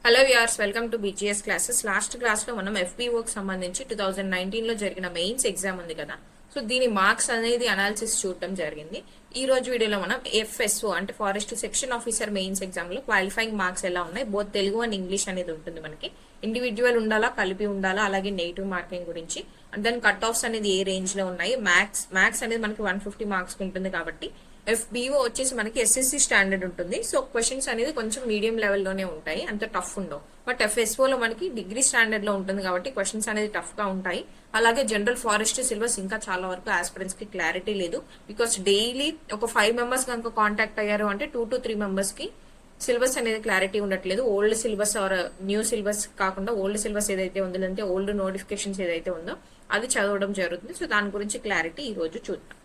Hello viewers, welcome to BGS classes. Last class లో మనం ఎఫ్బీఓకి సంబంధించి 2019 లో జరిగిన మెయిన్స్ ఎగ్జామ్ ఉంది కదా, సో దీని మార్క్స్ అనేది అనాలిసిస్ చూడటం జరిగింది. ఈ రోజు వీడియోలో మనం ఎఫ్ఎస్ఓ అంటే forest section officer mains exam లో క్వాలిఫైయింగ్ మార్క్స్ ఎలా ఉన్నాయి, బోత్ తెలుగు అండ్ ఇంగ్లీష్ అనేది ఉంటుంది. మనకి ఇండివిజువల్ ఉండాలా, కలిపి ఉండాలా, అలాగే నెగిటివ్ మార్కింగ్ గురించి, అండ్ దెన్ కట్ ఆఫ్స్ అనేది ఏ రేంజ్ లో ఉన్నాయి. మ్యాథ్స్ అనేది మనకి 150 మార్క్స్ ఉంటుంది కాబట్టి ఎఫ్బిఓ వచ్చేసి మనకి ఎస్ఎస్సి స్టాండర్డ్ ఉంటుంది. సో క్వశ్చన్స్ అనేది కొంచెం మీడియం లెవెల్లోనే ఉంటాయి, అంత టఫ్ ఉండవు. బట్ ఎఫ్ఎస్ఓలో మనకి డిగ్రీ స్టాండర్డ్ లో ఉంటుంది కాబట్టి క్వశ్చన్స్ అనేది టఫ్ గా ఉంటాయి. అలాగే జనరల్ ఫారెస్ట్ సిలబస్ ఇంకా చాలా వరకు ఆస్పిరెంట్స్ కి క్లారిటీ లేదు. బికాస్ డైలీ ఒక 5 మెంబర్స్ కనుక కాంటాక్ట్ అయ్యారు అంటే 2 to 3 మెంబర్స్ కి సిలబస్ అనేది క్లారిటీ ఉండట్లేదు. Old syllabus or new syllabus కాకుండా ఓల్డ్ సిలబస్ ఏదైతే ఉందో, లేదంటే ఓల్డ్ నోటిఫికేషన్స్ ఏదైతే ఉందో అది చదవడం జరుగుతుంది. సో దాని గురించి క్లారిటీ ఈ రోజు చూద్దాం.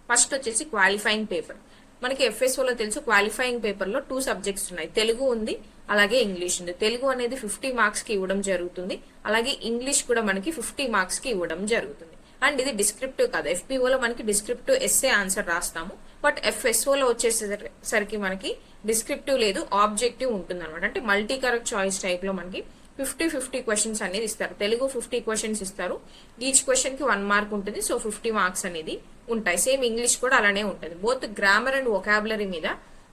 ఫస్ట్ వచ్చేసి క్వాలిఫైయింగ్ పేపర్. మనకి ఎఫ్ఎస్ఓలో తెలుసు క్వాలిఫైయింగ్ పేపర్ లో 2 సబ్జెక్ట్స్ ఉన్నాయి, తెలుగు ఉంది అలాగే ఇంగ్లీష్ ఉంది. తెలుగు అనేది 50 మార్క్స్ కి ఇవ్వడం జరుగుతుంది, అలాగే ఇంగ్లీష్ కూడా మనకి 50 మార్క్స్ కి ఇవ్వడం జరుగుతుంది. అండ్ ఇది డిస్క్రిప్టివ్ కాదు, ఎఫ్పిఓలో మనకి డిస్క్రిప్టివ్ ఎస్ఏ ఆన్సర్ రాస్తాము. బట్ ఎఫ్ఎస్ఓలో వచ్చేసరికి మనకి డిస్క్రిప్టివ్ లేదు, ఆబ్జెక్టివ్ ఉంటుంది అనమాట. అంటే మల్టీ కరెక్ట్ చాయిస్ టైప్ లో మనకి 50 క్వశ్చన్స్ అనేది ఇస్తారు. తెలుగు 50 క్వశ్చన్స్ ఇస్తారు, ఈచ్ క్వశ్చన్ కి 1 మార్క్ ఉంటుంది. సో 50 మార్క్స్ అనేది ఉంటాయి. సేమ్ ఇంగ్లీష్ కూడా అలానే ఉంటుంది. బోత్ గ్రామర్ అండ్ వొకాబులరీ మీద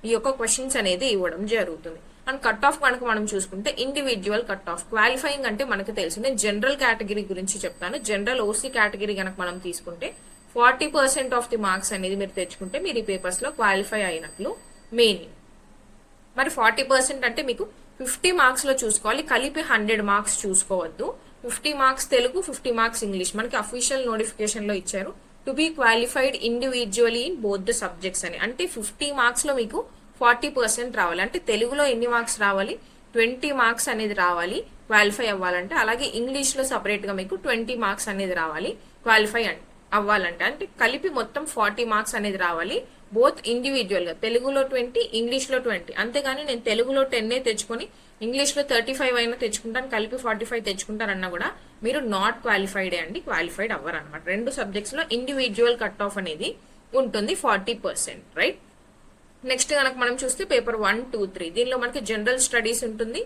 ఈ యొక్క క్వశ్చన్స్ అనేది ఇవ్వడం జరుగుతుంది. అండ్ కట్ ఆఫ్ కనుక మనం చూసుకుంటే ఇండివిజువల్ కట్ ఆఫ్. క్వాలిఫైయింగ్ అంటే మనకు తెలుసు, నేను జనరల్ కేటగిరీ గురించి చెప్తాను. జనరల్ ఓసీ కేటగిరీ కనుక మనం తీసుకుంటే 40% ఆఫ్ ది మార్క్స్ అనేది మీరు తెచ్చుకుంటే మీరు ఈ పేపర్స్ లో క్వాలిఫై అయినట్లు మెయిన్. మరి 40% అంటే మీకు 50 మార్క్స్ లో చూసుకోవాలి, కలిపి 100 మార్క్స్ చూసుకోవద్దు. 50 మార్క్స్ తెలుగు, 50 మార్క్స్ ఇంగ్లీష్. మనకి అఫీషియల్ నోటిఫికేషన్ లో ఇచ్చారు to be qualified individually in both the subjects అని. అంటే 50 మార్క్స్ లో మీకు 40% రావాలి. అంటే తెలుగులో ఎన్ని మార్క్స్ రావాలి, 20 మార్క్స్ అనేది రావాలి క్వాలిఫై అవ్వాలంటే. అలాగే ఇంగ్లీష్ లో సపరేట్ గా మీకు 20 మార్క్స్ అనేది రావాలి క్వాలిఫై అవ్వాలంటే. అంటే కలిపి మొత్తం 40 మార్క్స్ అనేది రావాలి, బోత్ ఇండివిజువల్ గా. తెలుగులో 20, ఇంగ్లీష్ లో 20. అంతేగాని నేను తెలుగులో 10 తెచ్చుకొని ఇంగ్లీష్ లో 35 అయినా తెచ్చుకుంటాను, కలిపి 45 తెచ్చుకుంటారన్నా కూడా మీరు నాట్ క్వాలిఫైడ్ అండి, క్వాలిఫైడ్ అవ్వరు అనమాట. 2 సబ్జెక్ట్స్ లో ఇండివిజువల్ కట్ ఆఫ్ అనేది ఉంటుంది 40%, రైట్. నెక్స్ట్ కనుక మనం చూస్తే పేపర్ 1, 2, 3 దీనిలో మనకి జనరల్ స్టడీస్ ఉంటుంది,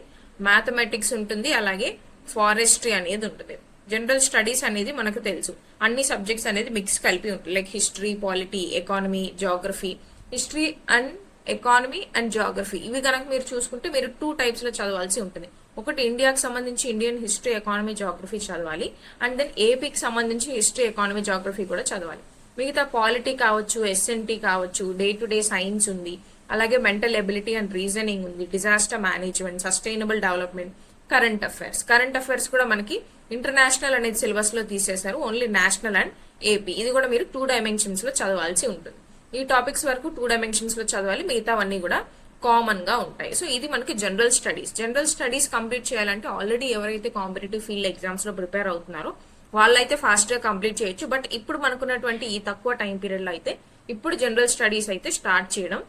మ్యాథమెటిక్స్ ఉంటుంది, అలాగే ఫారెస్ట్రీ అనేది ఉంటుంది. జనరల్ స్టడీస్ అనేది మనకు తెలుసు అన్ని సబ్జెక్ట్స్ అనేది మిక్స్ కలిపి ఉంటుంది. Like history, polity, economy, geography. History and economy and geography ఇవి కనుక మీరు చూసుకుంటే మీరు 2 టైప్స్ లో చదవాల్సి ఉంటుంది. ఒకటి ఇండియాకి సంబంధించి ఇండియన్ హిస్టరీ, ఎకానమీ, జాగ్రఫీ చదవాలి. అండ్ దెన్ ఏపీకి సంబంధించి హిస్టరీ, ఎకానమీ, జాగ్రఫీ కూడా చదవాలి. మిగతా పాలిటీ కావచ్చు, ఎస్ఎన్టీ కావచ్చు, డే టు డే సైన్స్ ఉంది, అలాగే మెంటల్ ఎబిలిటీ అండ్ రీజనింగ్ ఉంది, disaster management, sustainable development, current affairs కూడా మనకి ఇంటర్నేషనల్ అనేది సిలబస్ లో తీసేశారు, ఓన్లీ నేషనల్ అండ్ ఏపీ. ఇది కూడా మీరు 2 డైమెన్షన్స్ లో చదవాల్సి ఉంటుంది. ఈ టాపిక్స్ వరకు 2 డైమెన్షన్స్ లో చదవాలి, మిగతావన్నీ కూడా కామన్ గా ఉంటాయి. సో ఇది మనకి general studies. General studies complete చేయాలంటే ఆల్రెడీ ఎవరైతే కాంపిటేటివ్ ఫీల్డ్ ఎగ్జామ్స్ లో ప్రిపేర్ అవుతున్నారో వాళ్ళైతే ఫాస్ట్ గా కంప్లీట్ చేయొచ్చు. బట్ ఇప్పుడు మనకున్నటువంటి ఈ తక్కువ టైం పీరియడ్ లో అయితే ఇప్పుడు జనరల్ స్టడీస్ అయితే స్టార్ట్ చేయడం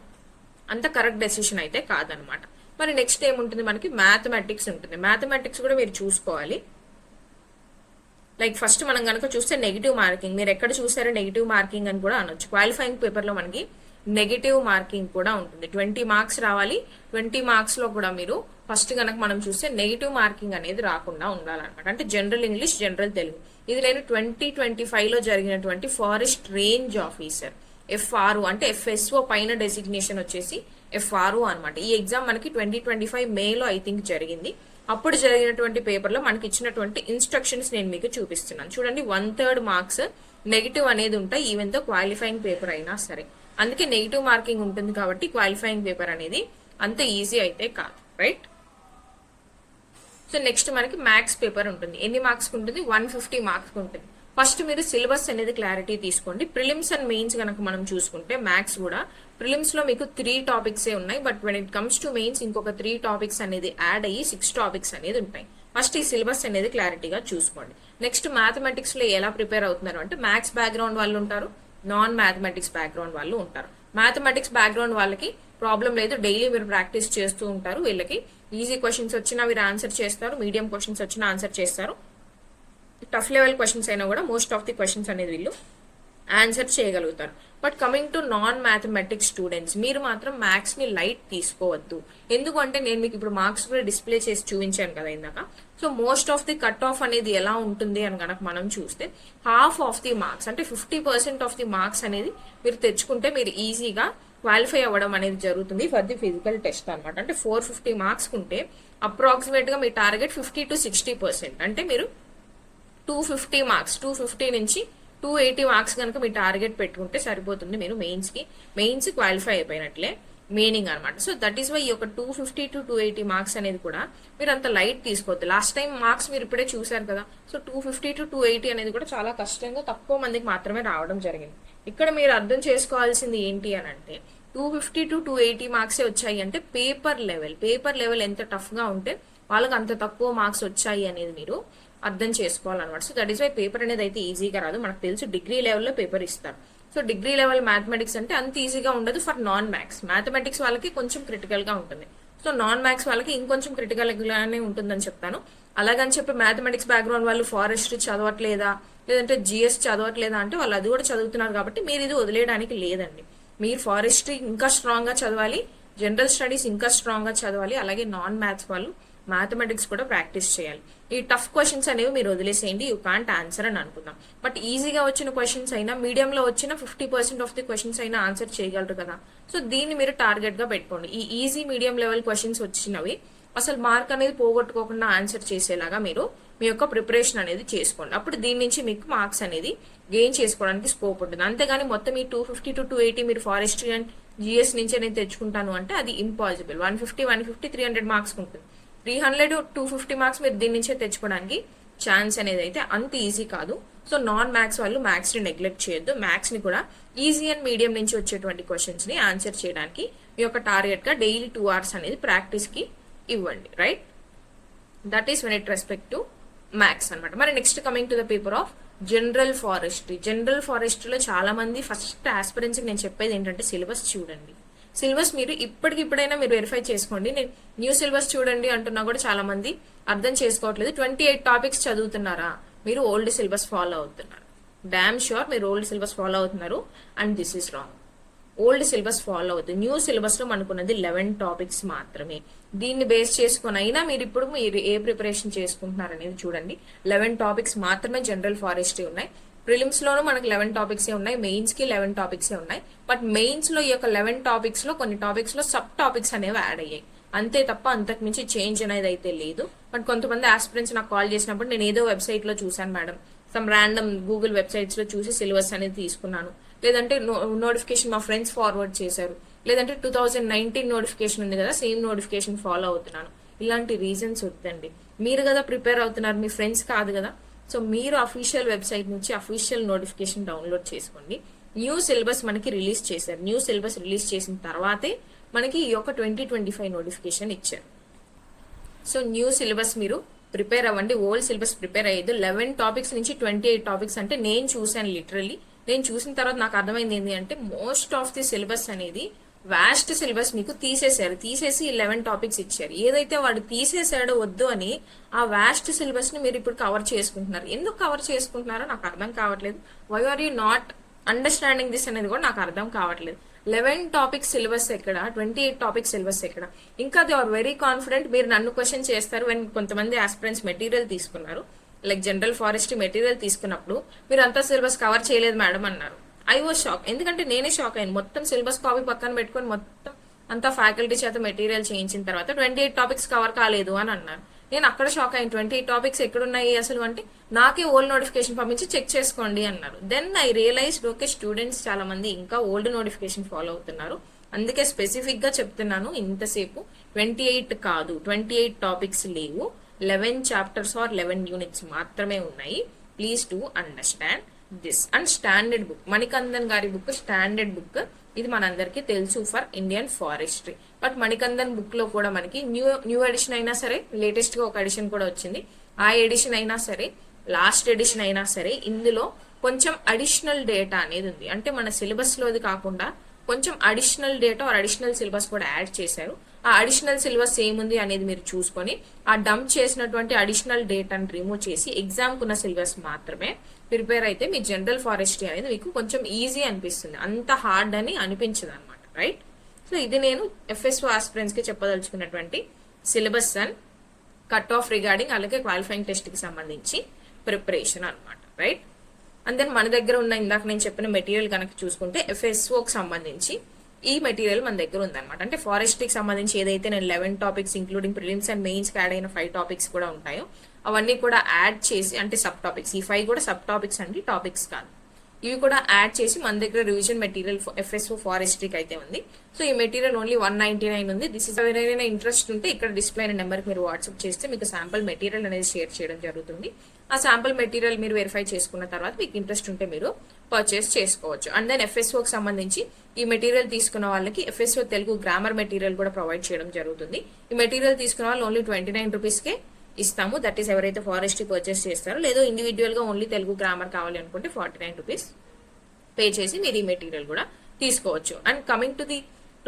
అంత కరెక్ట్ డెసిషన్ అయితే కాదనమాట. మరి నెక్స్ట్ ఏముంటుంది మనకి, మ్యాథమెటిక్స్ ఉంటుంది. మ్యాథమెటిక్స్ కూడా మీరు చూసుకోవాలి. లైక్ ఫస్ట్ మనం కనుక చూస్తే నెగిటివ్ మార్కింగ్, మీరు ఎక్కడ చూసారో నెగిటివ్ మార్కింగ్ అని కూడా అనొచ్చు. క్వాలిఫైయింగ్ పేపర్ లో మనకి నెగిటివ్ మార్కింగ్ కూడా ఉంటుంది. 20 మార్క్స్ రావాలి. 20 మార్క్స్ లో కూడా మీరు ఫస్ట్ కనుక మనం చూస్తే నెగిటివ్ మార్కింగ్ అనేది రాకుండా ఉండాలన్నమాట. అంటే జనరల్ ఇంగ్లీష్, జనరల్ తెలుగు. ఇది నేను 2025 లో జరిగినటువంటి ఫారెస్ట్ రేంజ్ ఆఫీసర్ ఎఫ్ఆర్ఓ అంటే ఎఫ్ఎస్ఓ పైన డెసిగ్నేషన్ వచ్చేసి ఎఫ్ఆర్ఓ అనమాట. ఈ ఎగ్జామ్ మనకి 2025 మేలో ఐ థింక్ జరిగింది. అప్పుడు జరిగినటువంటి పేపర్ లో మనకి ఇచ్చినటువంటి ఇన్స్ట్రక్షన్స్ నేను మీకు చూపిస్తున్నాను. చూడండి, 1/3 మార్క్స్ నెగిటివ్ అనేది ఉంటాయి, ఈవెన్ తో క్వాలిఫైయింగ్ పేపర్ అయినా సరే. అందుకే నెగిటివ్ మార్కింగ్ ఉంటుంది కాబట్టి క్వాలిఫైయింగ్ పేపర్ అనేది అంత ఈజీ అయితే కాదు, రైట్. సో నెక్స్ట్ మనకి మ్యాథ్స్ పేపర్ ఉంటుంది. ఎన్ని మార్క్స్ ఉంటుంది, 150 మార్క్స్ ఉంటుంది. ఫస్ట్ మీరు సిలబస్ అనేది క్లారిటీ తీసుకోండి. ప్రిలిమ్స్ అండ్ మెయిన్స్ కనుక మనం చూసుకుంటే మ్యాథ్స్ కూడా ప్రిలిమ్స్ లో మీకు 3 టాపిక్స్ ఉన్నాయి. But when it comes to mains ఇంకొక 3 టాపిక్స్ అనేది యాడ్ అయ్యి 6 టాపిక్స్ అనేది ఉంటాయి. ఫస్ట్ ఈ సిలబస్ అనేది క్లారిటీగా చూసుకోండి. నెక్స్ట్ మ్యాథమెటిక్స్ లో ఎలా ప్రిపేర్ అవుతున్నారు అంటే మ్యాథ్స్ బ్యాక్గ్రౌండ్ వాళ్ళు ఉంటారు, నాన్ మ్యాథమెటిక్స్ బ్యాక్గ్రౌండ్ వాళ్ళు ఉంటారు. మ్యాథమెటిక్స్ బ్యాక్గ్రౌండ్ వాళ్ళకి ప్రాబ్లం లేదు, డైలీ మీరు ప్రాక్టీస్ చేస్తూ ఉంటారు. వీళ్ళకి ఈజీ క్వశ్చన్స్ వచ్చినా వీరు ఆన్సర్ చేస్తారు, మీడియం క్వశ్చన్స్ వచ్చినా ఆన్సర్ చేస్తారు, టఫ్ లెవెల్ క్వశ్చన్స్ అయినా కూడా మోస్ట్ ఆఫ్ ది క్వశ్చన్స్ అనేది వీళ్ళు ఆన్సర్ చేయగలుగుతారు. But coming to non mathematics students, మీరు మాత్రం మ్యాథ్స్ ని లైట్ తీసుకోవద్దు. ఎందుకంటే నేను మీకు ఇప్పుడు మార్క్స్ కూడా డిస్ప్లే చేసి చూపించాను కదా ఇందాక. So most of the cut off అనేది ఎలా ఉంటుంది అని కనుక మనం చూస్తే, హాఫ్ ఆఫ్ ది మార్క్స్ అంటే 50% ఆఫ్ ది మార్క్స్ అనేది మీరు తెచ్చుకుంటే మీరు ఈజీగా క్వాలిఫై అవ్వడం అనేది జరుగుతుంది ఫర్ ది ఫిజికల్ టెస్ట్ అనమాట. అంటే 450 మార్క్స్ ఉంటే అప్రాక్సిమేట్ గా మీ టార్గెట్ 50 to 60%. అంటే మీరు 250 మార్క్స్, 250 నుంచి 280 మార్క్స్ కనుక మీ టార్గెట్ పెట్టుకుంటే సరిపోతుంది. మీరు మెయిన్స్ క్వాలిఫై అయిపోయినట్లే మీనింగ్ అనమాట. సో దట్ ఈస్ వై ఈ యొక్క 250 to 280 మార్క్స్ అనేది కూడా మీరు అంత లైట్ తీసుకోవద్దు. లాస్ట్ టైం మార్క్స్ మీరు ఇప్పుడే చూసారు కదా. సో 250 to 280 అనేది కూడా చాలా కష్టంగా తక్కువ మందికి మాత్రమే రావడం జరిగింది. ఇక్కడ మీరు అర్థం చేసుకోవాల్సింది ఏంటి అని అంటే 250 to 280 మార్క్సే వచ్చాయి అంటే పేపర్ లెవెల్ ఎంత టఫ్ గా ఉంటే వాళ్ళకి అంత తక్కువ మార్క్స్ వచ్చాయి అనేది మీరు అర్థం చేసుకోవాలన్నమాట. So that is why paper అనేది అయితే ఈజీగా రాదు. మనకు తెలుసు డిగ్రీ లెవెల్లో పేపర్ ఇస్తారు. సో డిగ్రీ లెవెల్ మ్యాథమెటిక్స్ అంటే అంత ఈజీగా ఉండదు ఫర్ నాన్ మ్యాథ్స్. మ్యాథమెటిక్స్ వాళ్ళకి కొంచెం క్రిటికల్ గా ఉంటుంది. సో నాన్ మ్యాథ్స్ వాళ్ళకి ఇంకొంచెం క్రిటికల్ గానే ఉంటుందని చెప్తాను. అలాగని చెప్పి మ్యాథమెటిక్స్ బ్యాక్గ్రౌండ్ వాళ్ళు ఫారెస్ట్రీ చదవట్లేదా, లేదంటే జిఎస్ చదవట్లేదా అంటే వాళ్ళు అది కూడా చదువుతున్నారు కాబట్టి మీరు ఇది వదిలేయడానికి లేదండి. మీరు ఫారెస్ట్రీ ఇంకా స్ట్రాంగ్ గా చదవాలి, జనరల్ స్టడీస్ ఇంకా స్ట్రాంగ్ గా చదవాలి, అలాగే నాన్ మ్యాథ్స్ వాళ్ళు మ్యాథమెటిక్స్ కూడా ప్రాక్టీస్ చేయాలి. ఈ టఫ్ క్వశ్చన్స్ అనేవి మీరు వదిలేసేయండి, యూ కాంట్ ఆన్సర్ అని అనుకుందాం. బట్ ఈజీగా వచ్చిన క్వశ్చన్స్ అయినా, మీడియంలో వచ్చిన 50% ఆఫ్ ది క్వశ్చన్స్ అయినా ఆన్సర్ చేయగలరు కదా. సో దీన్ని మీరు టార్గెట్ గా పెట్టుకోండి. ఈ ఈజీ మీడియం లెవెల్ క్వశ్చన్స్ వచ్చినవి అసలు మార్క్ అనేది పోగొట్టుకోకుండా ఆన్సర్ చేసేలాగా మీరు మీ యొక్క ప్రిపరేషన్ అనేది చేసుకోండి. అప్పుడు దీని నుంచి మీకు మార్క్స్ అనేది గెయిన్ చేసుకోవడానికి స్కోప్ ఉంటుంది. అంతేగాని మొత్తం ఈ 250 to 280 మీరు ఫారెస్ట్రీ అండ్ జిఎస్ నుంచి అనేది తెచ్చుకుంటాను అంటే అది ఇంపాసిబుల్. 150, 300 మార్క్స్ ఉంటుంది. 300 to 250 మార్క్స్ మీరు దీని నుంచే తెచ్చుకోవడానికి ఛాన్స్ అనేది అయితే అంత ఈజీ కాదు. సో నాన్ మ్యాథ్స్ వాళ్ళు మ్యాథ్స్ ని నెగ్లెక్ట్ చేయొద్దు. మ్యాథ్స్ ని కూడా ఈజీ అండ్ మీడియం నుంచి వచ్చేటువంటి క్వశ్చన్స్ ని ఆన్సర్ చేయడానికి మీ యొక్క టార్గెట్ గా డైలీ 2 hours అనేది ప్రాక్టీస్ కి ఇవ్వండి. Right, that is when it respect to maths అనమాట. మరి next coming to the paper of general ఫారెస్ట్రీలో చాలా మంది ఫస్ట్ ఆస్పిరెంట్స్ నేను చెప్పేది ఏంటంటే సిలబస్ చూడండి. సిలబస్ మీరు ఇప్పటికిప్పుడైనా మీరు వెరిఫై చేసుకోండి. నేను న్యూ సిలబస్ చూడండి అంటున్నా కూడా చాలా మంది అర్థం చేసుకోవట్లేదు. 28 టాపిక్స్ చదువుతున్నారా, మీరు ఓల్డ్ సిలబస్ ఫాలో అవుతున్నారు. డామ్ షూర్ మీరు ఓల్డ్ సిలబస్ ఫాలో అవుతున్నారు and this is wrong. Old syllabus follow అవుతుంది. న్యూ సిలబస్ లో మనకున్నది 11 టాపిక్స్ మాత్రమే. దీన్ని బేస్ చేసుకుని అయినా మీరు ఏ ప్రిపరేషన్ చేసుకుంటున్నారు అనేది చూడండి. 11 టాపిక్స్ మాత్రమే జనరల్ ఫారెస్ట్రీ ఉన్నాయి. ప్రిలిమ్స్ లోనూ మనకు 11 టాపిక్స్ ఉన్నాయి, మెయిన్స్ కి 11 టాపిక్స్ ఉన్నాయి. బట్ మెయిన్స్ లో ఈ యొక్క 11 టాపిక్స్ లో కొన్ని టాపిక్స్ లో సబ్ టాపిక్స్ అనేవి యాడ్ అయ్యాయి అంతే తప్ప అంతకు మించి చేంజ్ అనేది అయితే లేదు. బట్ కొంతమంది ఆస్పిరెంట్స్ నాకు కాల్ చేసినప్పుడు నేను ఏదో వెబ్సైట్ లో చూసాను madam, some random Google websites లో చూసి సిలబస్ అనేది తీసుకున్నాను, లేదంటే నోటిఫికేషన్ మా ఫ్రెండ్స్ ఫార్వర్డ్ చేశారు, లేదంటే 2019 నోటిఫికేషన్ ఉంది కదా సేమ్ నోటిఫికేషన్ ఫాలో అవుతున్నాను. ఇలాంటి రీజన్స్ వద్దండి. మీరు కదా ప్రిపేర్ అవుతున్నారు, మీ ఫ్రెండ్స్ కాదు కదా. సో మీరు అఫీషియల్ వెబ్సైట్ నుంచి అఫీషియల్ నోటిఫికేషన్ డౌన్లోడ్ చేసుకోండి. న్యూ సిలబస్ మనకి రిలీజ్ చేశారు. న్యూ సిలబస్ రిలీజ్ చేసిన తర్వాతే మనకి ఈ యొక్క 2025 నోటిఫికేషన్ ఇచ్చారు. సో న్యూ సిలబస్ మీరు ప్రిపేర్ అవ్వండి, ఓల్డ్ సిలబస్ ప్రిపేర్ అయ్యేది. 11 టాపిక్స్ నుంచి 28 టాపిక్స్ అంటే నేను చూసాను లిటరల్లీ. నేను చూసిన తర్వాత నాకు అర్థమైంది ఏంటి అంటే మోస్ట్ ఆఫ్ ది సిలబస్ అనేది వాస్ట్ సిలబస్ మీకు తీసేసి 11 టాపిక్స్ ఇచ్చారు. ఏదైతే వాడు తీసేసాడో వద్దు అని ఆ వాస్ట్ సిలబస్ ని మీరు ఇప్పుడు కవర్ చేసుకుంటున్నారు. ఎందుకు కవర్ చేసుకుంటున్నారో నాకు అర్థం కావట్లేదు. Why are you not understanding this అనేది కూడా నాకు అర్థం కావట్లేదు. 11 టాపిక్స్ సిలబస్ ఎక్కడ, 28 టాపిక్స్ సిలబస్ ఎక్కడ? ఇంకా దే ఆర్ వెరీ కాన్ఫిడెంట్. మీరు నన్ను క్వశ్చన్ చేస్తారు వెన్ కొంతమంది ఆస్పిరెంట్స్ మెటీరియల్ తీసుకున్నారు, లైక్ జనరల్ ఫారెస్ట్రీ మెటీరియల్ తీసుకున్నప్పుడు మీరు అంతా సిలబస్ కవర్ చేయలేదు మేడం అన్నారు. I was shock. ఎందుకంటే నేనే షాక్ అయ్యాను. మొత్తం సిలబస్ కాపీ పక్కన పెట్టుకొని మొత్తం అంతా ఫ్యాకల్టీ చేత మెటీరియల్ చేయించిన తర్వాత 28 టాపిక్స్ కవర్ కాలేదు అని అన్నారు. నేను అక్కడ షాక్ అయ్యాను. 28 టాపిక్స్ ఎక్కడున్నాయి అసలు అంటే నాకే ఓల్డ్ నోటిఫికేషన్ పంపించి చెక్ చేసుకోండి అన్నారు. Then I realised okay students చాలా మంది ఇంకా ఓల్డ్ నోటిఫికేషన్ ఫాలో అవుతున్నారు. అందుకే స్పెసిఫిక్ గా చెప్తున్నాను ఇంతసేపు 28 కాదు, 28 టాపిక్స్ లేవు, 11 చాప్టర్స్ ఆర్ 11 యూనిట్స్ మాత్రమే ఉన్నాయి. Please to understand this. And standard book, Manikandan గారి బుక్ స్టాండర్డ్ బుక్, ఇది మనందరికీ తెలుసు for Indian forestry. But Manikandan book లో కూడా మనకి న్యూ ఎడిషన్ అయినా సరే, లేటెస్ట్ గా ఒక ఎడిషన్ కూడా వచ్చింది, ఆ ఎడిషన్ అయినా సరే, లాస్ట్ ఎడిషన్ అయినా సరే, ఇందులో కొంచెం అడిషనల్ డేటా అనేది ఉంది. అంటే మన సిలబస్ లోది కాకుండా కొంచెం additional data are additional syllabus కూడా యాడ్ చేశారు. ఆ అడిషనల్ సిలబస్ ఏముంది అనేది మీరు చూసుకొని ఆ డంప్ చేసినటువంటి అడిషనల్ డేటాను రిమూవ్ చేసి ఎగ్జామ్ కున్న సిలబస్ మాత్రమే ప్రిపేర్ అయితే మీ జనరల్ ఫారెస్ట్రీ అనేది మీకు కొంచెం ఈజీ అనిపిస్తుంది, అంత హార్డ్ అని అనిపించదు అనమాట, రైట్? సో ఇది నేను ఎఫ్ఎస్ఓ ఆస్పిరెంట్స్ కి చెప్పదలుచుకున్నటువంటి syllabus and cut off regarding అలాగే క్వాలిఫైయింగ్ టెస్ట్ కి సంబంధించి ప్రిపరేషన్ అనమాట, రైట్? అండ్ దెన్ మన దగ్గర ఉన్న ఇందాక నేను చెప్పిన మెటీరియల్ కనుక చూసుకుంటే ఎఫ్ఎస్ఓకి సంబంధించి ఈ మెటీరియల్ మన దగ్గర ఉందన్నమాట. అంటే ఫారెస్ట్రీకి సంబంధించి ఏదైతే నేను 11 topics including prelims and mains add అయిన 5 టాపిక్స్ కూడా ఉంటాయో అవన్నీ కూడా యాడ్ చేసి, అంటే సబ్ టాపిక్స్, ఈ 5 కూడా సబ్ టాపిక్స్ అండి, టాపిక్స్ కాదు, ఇవి కూడా యాడ్ చేసి మన దగ్గర రివిజన్ మెటీరియల్ ఎఫ్ఎస్ఓ ఫారెస్ట్రీకి అయితే ఉంది. సో ఈ మెటీరియల్ ఓన్లీ 199 ఉంది. దిస్ ఇస్ ఎవరైనా ఇంట్రెస్ట్ ఉంటే ఇక్కడ డిస్ప్లే అయిన నెంబర్కి మీరు వాట్సాప్ చేస్తే మీకు శాంపుల్ మెటీరియల్ అనేది షేర్ చేయడం జరుగుతుంది. ఆ శాంపుల్ మెటీరియల్ మీరు వెరిఫై చేసుకున్న తర్వాత మీకు ఇంట్రెస్ట్ ఉంటే మీరు పర్చేస్ చేసుకోవచ్చు. అండ్ దెన్ ఎఫ్ఎస్ఓకి సంబంధించి ఈ మెటీరియల్ తీసుకున్న వాళ్ళకి ఎఫ్ఎస్ఓ తెలుగు గ్రామర్ మెటీరియల్ కూడా ప్రొవైడ్ చేయడం జరుగుతుంది. ఈ మెటీరియల్ తీసుకున్న వాళ్ళు ఓన్లీ 29 రూపీస్కే ఇస్తాము. దట్ ఈస్ ఎవరైతే ఫారెస్ట్రీ పర్చేస్ చేస్తారో, లేదో ఇండివిజువల్ గా ఓన్లీ తెలుగు గ్రామర్ కావాలి అనుకుంటే 49 రూపీస్ పే చేసి మీరు ఈ మెటీరియల్ కూడా తీసుకోవచ్చు. And coming to the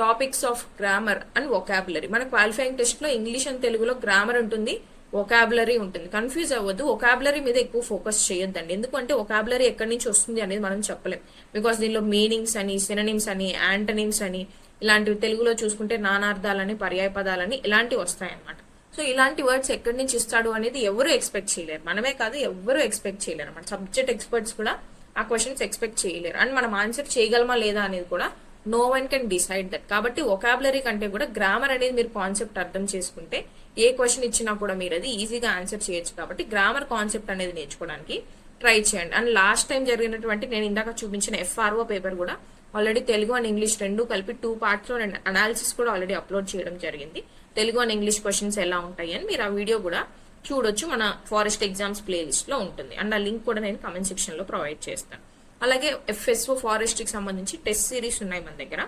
topics of grammar and vocabulary, మన క్వాలిఫైయింగ్ టెస్ట్ లో ఇంగ్లీష్ అండ్ తెలుగులో గ్రామర్ ఉంటుంది, వొకాబులరీ ఉంటుంది. కన్ఫ్యూజ్ అవ్వద్దు, వొకాబులరీ మీద ఎక్కువ ఫోకస్ చేయొద్దండి. ఎందుకంటే వొకాబులరీ ఎక్కడి నుంచి వస్తుంది అనేది మనం చెప్పలేం. బికాస్ దీనిలో మీనింగ్స్ అని, సినోనిమ్స్ అని, యాంటనిమ్స్ అని, ఇలాంటివి తెలుగులో చూసుకుంటే నానార్థాలని, పర్యాయ పదాలని ఇలాంటివి వస్తాయన్నమాట. సో ఇలాంటి వర్డ్స్ ఎక్కడి నుంచి ఇస్తాడు అనేది ఎవరు ఎక్స్పెక్ట్ చేయలేరు, మనమే కాదు ఎవరు ఎక్స్పెక్ట్ చేయలేరు అన్నమాట. సబ్జెక్ట్ ఎక్స్పర్ట్స్ కూడా ఆ క్వశ్చన్స్ ఎక్స్పెక్ట్ చేయలేరు. అండ్ మనం ఆన్సర్ చేయగలమా లేదా అనేది కూడా no one can decide that. కాబట్టి వొకాబులరీ కంటే కూడా గ్రామర్ అనేది మీరు కాన్సెప్ట్ అర్థం చేసుకుంటే ఏ క్వశ్చన్ ఇచ్చినా కూడా మీరు అది ఈజీగా ఆన్సర్ చేయొచ్చు. కాబట్టి గ్రామర్ కాన్సెప్ట్ అనేది నేర్చుకోవడానికి ట్రై చేయండి. అండ్ లాస్ట్ టైం జరిగినటువంటి నేను ఇందాక చూపించిన ఎఫ్ఆర్ఓ పేపర్ కూడా ఆల్రెడీ తెలుగు అండ్ ఇంగ్లీష్ రెండు కలిపి 2 parts లో నేను అనాలిసిస్ కూడా ఆల్రెడీ అప్లోడ్ చేయడం జరిగింది. తెలుగు అండ్ ఇంగ్లీష్ క్వశ్చన్స్ ఎలా ఉంటాయి అని మీరు ఆ వీడియో కూడా చూడొచ్చు, మన ఫారెస్ట్ ఎగ్జామ్స్ ప్లేలిస్ట్ లో ఉంటుంది. అండ్ ఆ లింక్ కూడా నేను కమెంట్ సెక్షన్ లో ప్రొవైడ్ చేస్తాను. అలాగే ఎఫ్ఎస్ఓ ఫారెస్ట్రీకి సంబంధించి టెస్ట్ సిరీస్ ఉన్నాయి మన దగ్గర.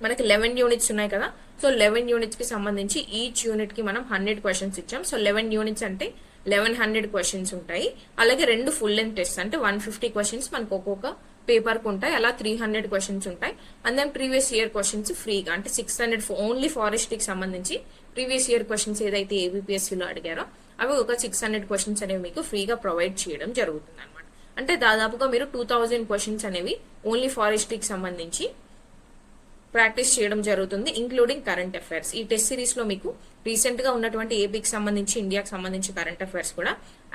మనకి 11 యూనిట్స్ ఉన్నాయి కదా. సో 11 యూనిట్స్ కి సంబంధించి ఈచ్ యూనిట్ కి మనం 100 క్వశ్చన్స్ ఇచ్చాం. సో 11 యూనిట్స్ అంటే 1100 క్వశ్చన్స్ ఉంటాయి. అలాగే 2 ఫుల్ లెంత్ టెస్ట్ అంటే 150 క్వశ్చన్స్ మనకు ఒక్కొక్క పేపర్ కు ఉంటాయి. అలా 300 క్వశ్చన్స్ ఉంటాయి. And then previous year questions ఫ్రీగా, అంటే 600 ఓన్లీ ఫారెస్ట్రీకి సంబంధించి ప్రీవియస్ ఇయర్ క్వశ్చన్స్ ఏదైతే ఏబిపిఎస్సిలో అడిగారో అవి ఒక 600 క్వశ్చన్స్ అనేవి మీకు ఫ్రీగా ప్రొవైడ్ చేయడం జరుగుతుంది అనమాట. అంటే దాదాపుగా మీరు 2000 క్వశ్చన్స్ అనేవి ఓన్లీ ఫారెస్ట్రీకి సంబంధించి ప్రాక్టీస్ చేయడం జరుగుతుంది, ఇంక్లూడింగ్ కరెంట్ అఫైర్స్. ఈ టెస్ట్ సిరీస్ లో మీకు రీసెంట్ గా ఉన్నటువంటి ఏపీకి సంబంధించి, ఇండియాకి సంబంధించి కరెంట్ అఫైర్స్ కూడా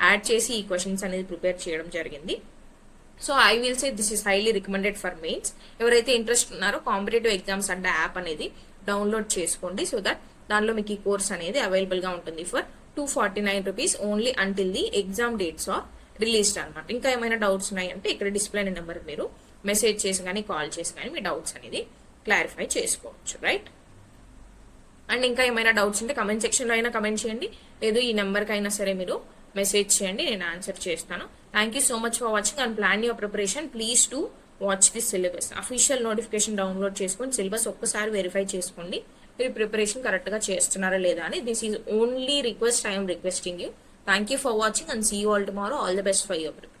యాడ్ చేసి ఈ క్వశ్చన్స్ అనేది ప్రిపేర్ చేయడం జరిగింది. So I will say this is highly recommended for mains. ఎవరైతే ఇంట్రెస్ట్ ఉన్నారో కాంపిటేటివ్ ఎగ్జామ్స్ అంటే యాప్ అనేది డౌన్లోడ్ చేసుకోండి. సో దట్ దానిలో మీకు ఈ కోర్స్ అనేది అవైలబుల్ గా ఉంటుంది for 249 rupees only until the exam dates are released అనమాట. ఇంకా ఏమైనా డౌట్స్ ఉన్నాయంటే ఇక్కడ డిస్ప్లే నెంబర్ మీరు మెసేజ్ చేసి కానీ కాల్ చేసి కానీ మీ డౌట్స్ అనేది క్లారిఫై చేసుకోవచ్చు, రైట్? అండ్ ఇంకా ఏమైనా డౌట్స్ ఉంటే కమెంట్ సెక్షన్ లో అయినా కమెంట్ చేయండి, లేదు ఈ నెంబర్కి అయినా సరే మీరు మెసేజ్ చేయండి, నేను ఆన్సర్ చేస్తాను. Thank you so much for watching and plan your preparation. Please to watch the syllabus. Official notification download చేసుకొని సిలబస్ ఒక్కసారి వెరిఫై చేసుకోండి, మీరు ప్రిపరేషన్ కరెక్ట్ గా చేస్తున్నారా లేదా అని. This is only request, I'm requesting you. Thank you for watching and see you all tomorrow. All the best for your preparation.